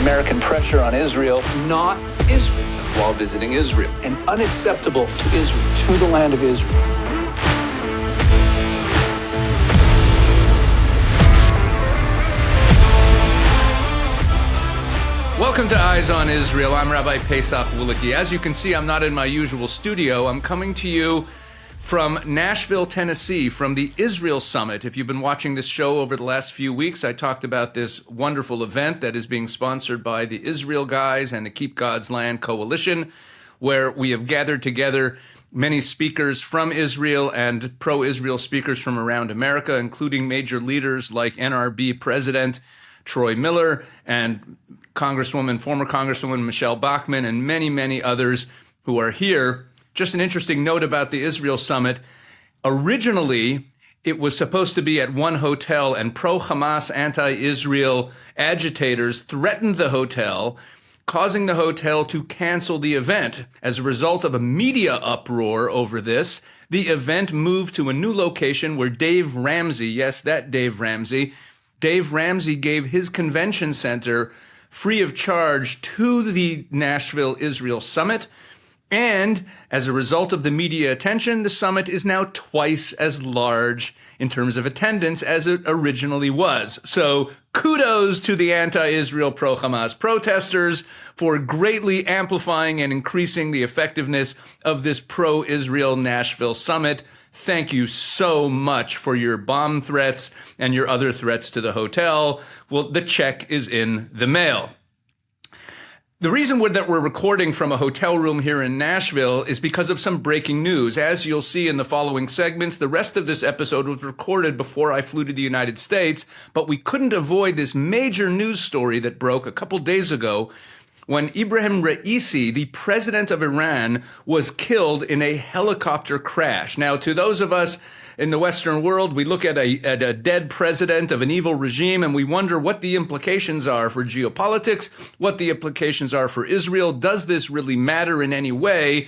American pressure on Israel, not Israel, while visiting Israel. and unacceptable to Israel, to the land of Israel. Welcome to Eyes on Israel. I'm Rabbi Pesach Wulicki. As you can see, I'm not in my usual studio. I'm coming to you from Nashville, Tennessee, from the Israel Summit. If you've been watching this show over the last few weeks, I talked about this wonderful event that is being sponsored by the Israel Guys and the Keep God's Land Coalition, where we have gathered together many speakers from Israel and pro-Israel speakers from around America, including major leaders like NRB President Troy Miller and former Congresswoman Michelle Bachmann and many, many others who are here. Just an interesting note about the Israel Summit. Originally, it was supposed to be at one hotel, and pro-Hamas, anti-Israel agitators threatened the hotel, causing the hotel to cancel the event. As a result of a media uproar over this, the event moved to a new location where Dave Ramsey, yes, that Dave Ramsey gave his convention center free of charge to the Nashville Israel Summit. And as a result of the media attention, the summit is now twice as large in terms of attendance as it originally was. So kudos to the anti-Israel pro-Hamas protesters for greatly amplifying and increasing the effectiveness of this pro-Israel Nashville summit. Thank you so much for your bomb threats and your other threats to the hotel. Well, the check is in the mail. The reason that we're recording from a hotel room here in Nashville is because of some breaking news. As you'll see in the following segments, the rest of this episode was recorded before I flew to the United States, but we couldn't avoid this major news story that broke a couple days ago when Ibrahim Raisi, the president of Iran, was killed in a helicopter crash. Now, to those of us in the Western world, we look at a dead president of an evil regime and we wonder what the implications are for geopolitics, what the implications are for Israel. Does this really matter in any way?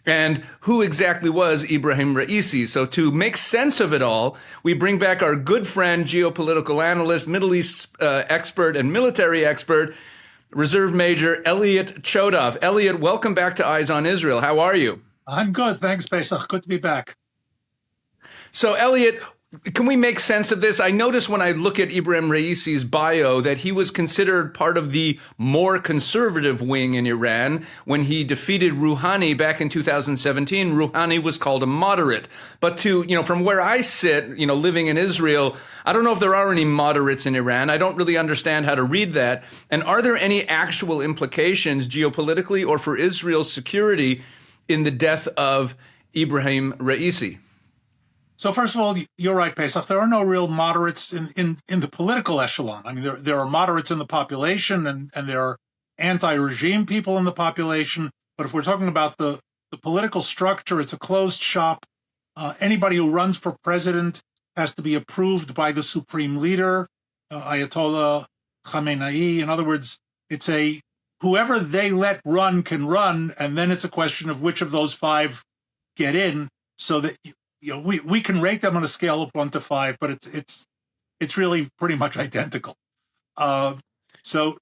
And who exactly was Ibrahim Raisi? So to make sense of it all, we bring back our good friend, geopolitical analyst, Middle East expert, and military expert, Reserve Major Elliot Chodov. Elliot, welcome back to Eyes on Israel. How are you? I'm good. Thanks, Pesach. Good to be back. So, Elliot, can we make sense of this? I noticed when I look at Ibrahim Raisi's bio that he was considered part of the more conservative wing in Iran. When he defeated Rouhani back in 2017, Rouhani was called a moderate. But from where I sit, living in Israel, I don't know if there are any moderates in Iran. I don't really understand how to read that. And are there any actual implications geopolitically or for Israel's security in the death of Ibrahim Raisi? So first of all, you're right, Pesach. There are no real moderates in the political echelon. I mean, there are moderates in the population and there are anti-regime people in the population. But if we're talking about the political structure, it's a closed shop. Anybody who runs for president has to be approved by the supreme leader, Ayatollah Khamenei. In other words, it's whoever they let run can run, and then it's a question of which of those five get in, so that we can rate them on a scale of 1 to 5, but it's really pretty much identical. So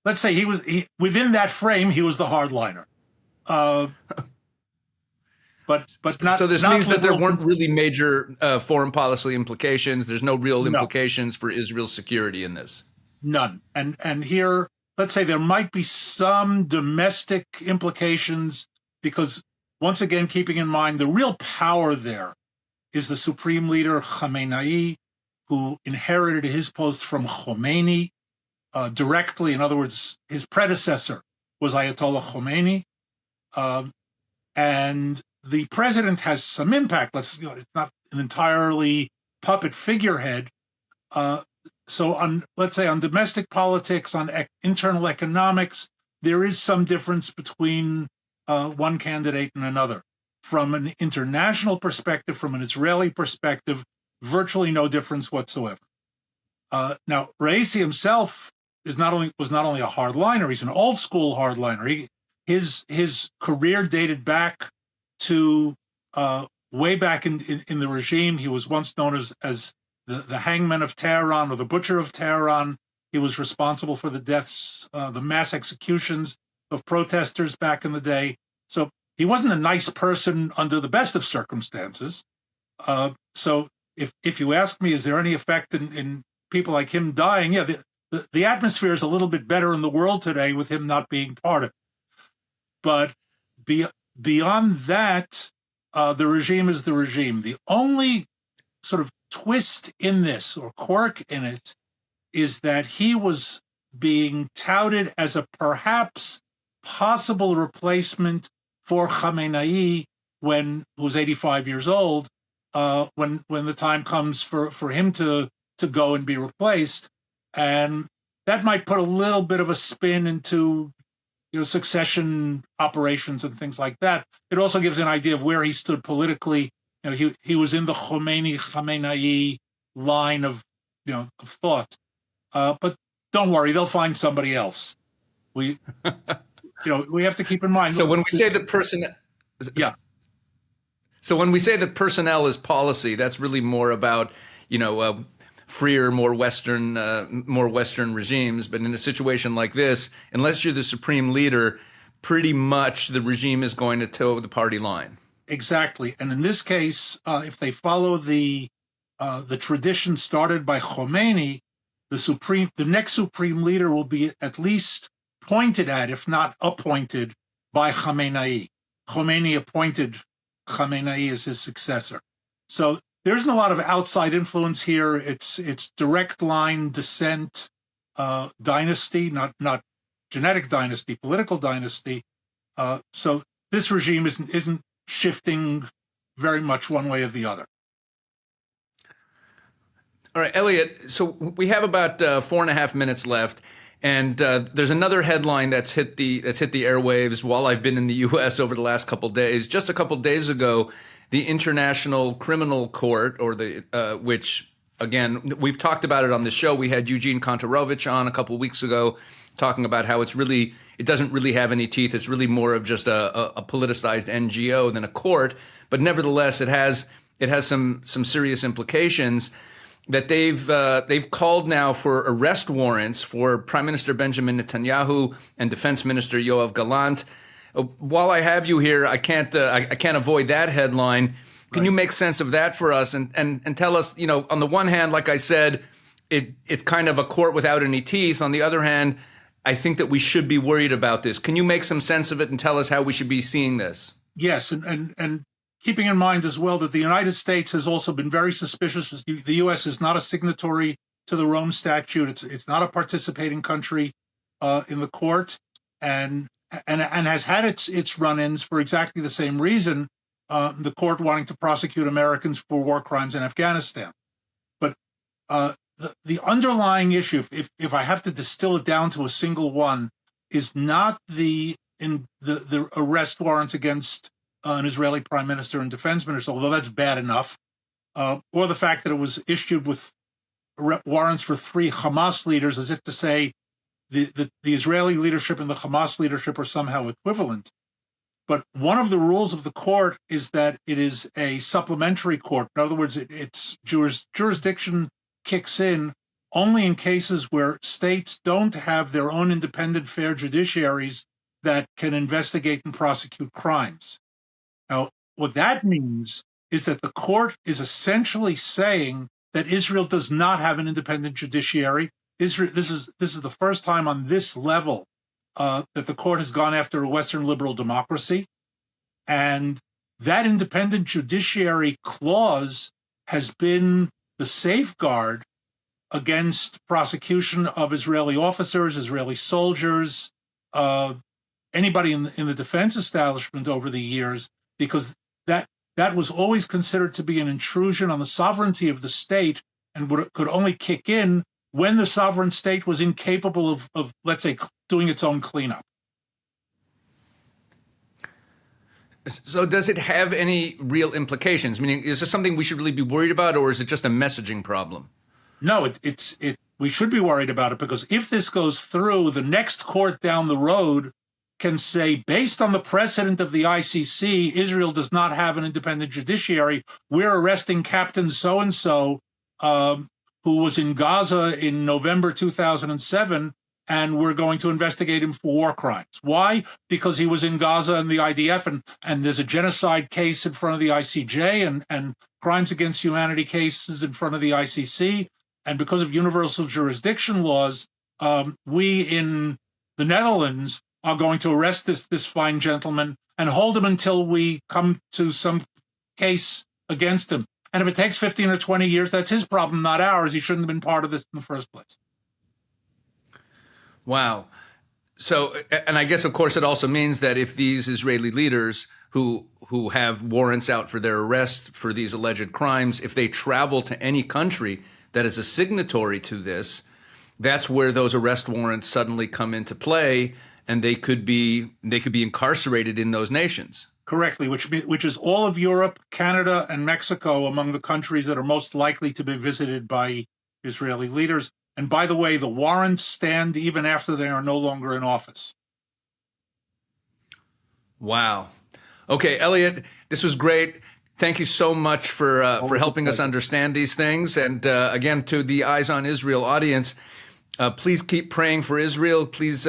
let's say he was within that frame, he was the hardliner. But not. So this not means that there liberal. weren't really major foreign policy implications. There's no real implications for Israel's security in this. None. And here, let's say there might be some domestic implications because, once again, keeping in mind the real power there is the supreme leader Khamenei, who inherited his post from Khomeini directly. In other words, his predecessor was Ayatollah Khomeini, and the president has some impact. It's not an entirely puppet figurehead. So let's say on domestic politics, on internal economics, there is some difference between one candidate and another. From an international perspective, from an Israeli perspective, virtually no difference whatsoever. Now, Raisi himself was not only a hardliner; he's an old school hardliner. His career dated back to way back in the regime. He was once known as the hangman of Tehran or the butcher of Tehran. He was responsible for the deaths, the mass executions of protesters back in the day. So he wasn't a nice person under the best of circumstances. So if you ask me, is there any effect in people like him dying? Yeah, the atmosphere is a little bit better in the world today with him not being part of it. But beyond that, the regime is the regime. The only sort of twist in this, or quirk in it, is that he was being touted as a perhaps possible replacement for Khamenei who was 85 years old, when the time comes for him to go and be replaced. And that might put a little bit of a spin into succession operations and things like that. It also gives an idea of where he stood politically. He was in the Khamenei line of thought. But don't worry, they'll find somebody else. We have to keep in mind. So when we say that So when we say that personnel is policy, that's really more about freer, more Western regimes. But in a situation like this, unless you're the supreme leader, pretty much the regime is going to toe the party line. Exactly. And in this case, if they follow the tradition started by Khomeini, the next supreme leader will be at least pointed at, if not appointed, by Khamenei. Khomeini appointed Khamenei as his successor. So there isn't a lot of outside influence here. It's direct line descent, dynasty, not genetic dynasty, political dynasty. So this regime isn't shifting very much one way or the other. All right, Elliot, so we have about 4.5 minutes left, and there's another headline that's hit the airwaves while I've been in the U.S. over the last couple of days. Just a couple of days ago, the International Criminal Court, or which, again, we've talked about it on the show. We had Eugene Kontorovich on a couple of weeks ago talking about how it doesn't really have any teeth. It's really more of just a politicized NGO than a court. But nevertheless, it has some serious implications. That they've called now for arrest warrants for Prime Minister Benjamin Netanyahu and Defense Minister Yoav Gallant. While I have you here, I can't avoid that headline. Can you make sense of that for us and tell us, on the one hand, like I said, it's kind of a court without any teeth. On the other hand, I think that we should be worried about this. Can you make some sense of it and tell us how we should be seeing this? Yes, and keeping in mind as well that the United States has also been very suspicious. The U.S. is not a signatory to the Rome Statute. It's not a participating country in the court, and has had its run-ins for exactly the same reason. The court wanting to prosecute Americans for war crimes in Afghanistan. But the underlying issue, if I have to distill it down to a single one, is not the arrest warrants against an Israeli prime minister and defense minister, although that's bad enough, or the fact that it was issued with warrants for 3 Hamas leaders, as if to say the Israeli leadership and the Hamas leadership are somehow equivalent. But one of the rules of the court is that it is a supplementary court. In other words, its jurisdiction kicks in only in cases where states don't have their own independent, fair judiciaries that can investigate and prosecute crimes. Now, what that means is that the court is essentially saying that Israel does not have an independent judiciary. This is the first time on this level that the court has gone after a Western liberal democracy, and that independent judiciary clause has been the safeguard against prosecution of Israeli officers, Israeli soldiers, anybody in the defense establishment over the years, because that was always considered to be an intrusion on the sovereignty of the state and could only kick in when the sovereign state was incapable of, let's say, doing its own cleanup. So does it have any real implications? Meaning, is this something we should really be worried about, or is it just a messaging problem? No, we should be worried about it, because if this goes through, the next court down the road can say, based on the precedent of the ICC, Israel does not have an independent judiciary. We're arresting Captain so-and-so who was in Gaza in November 2007, and we're going to investigate him for war crimes. Why? Because he was in Gaza and the IDF, and there's a genocide case in front of the ICJ and crimes against humanity cases in front of the ICC. And because of universal jurisdiction laws, we in the Netherlands are going to arrest this fine gentleman and hold him until we come to some case against him. And if it takes 15 or 20 years, that's his problem, not ours. He shouldn't have been part of this in the first place. Wow. So, and I guess, of course, it also means that if these Israeli leaders who have warrants out for their arrest for these alleged crimes, if they travel to any country that is a signatory to this, that's where those arrest warrants suddenly come into play, and they could be incarcerated in those nations. Correctly, which is all of Europe, Canada, and Mexico among the countries that are most likely to be visited by Israeli leaders. And by the way, the warrants stand even after they are no longer in office. Wow. Okay, Elliot, this was great. Thank you so much for helping us understand these things. And again, to the Eyes on Israel audience, please keep praying for Israel. Please,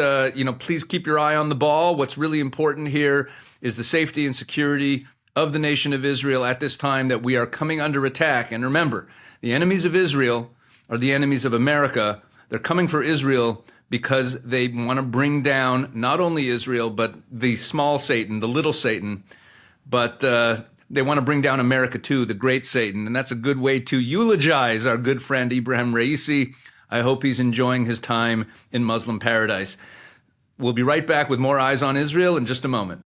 please keep your eye on the ball. What's really important here is the safety and security of the nation of Israel at this time that we are coming under attack. And remember, the enemies of Israel are the enemies of America. They're coming for Israel because they want to bring down not only Israel, but the small Satan, the little Satan, but they want to bring down America too, the great Satan. And that's a good way to eulogize our good friend Ibrahim Raisi. I hope he's enjoying his time in Muslim paradise. We'll be right back with more Eyes on Israel in just a moment.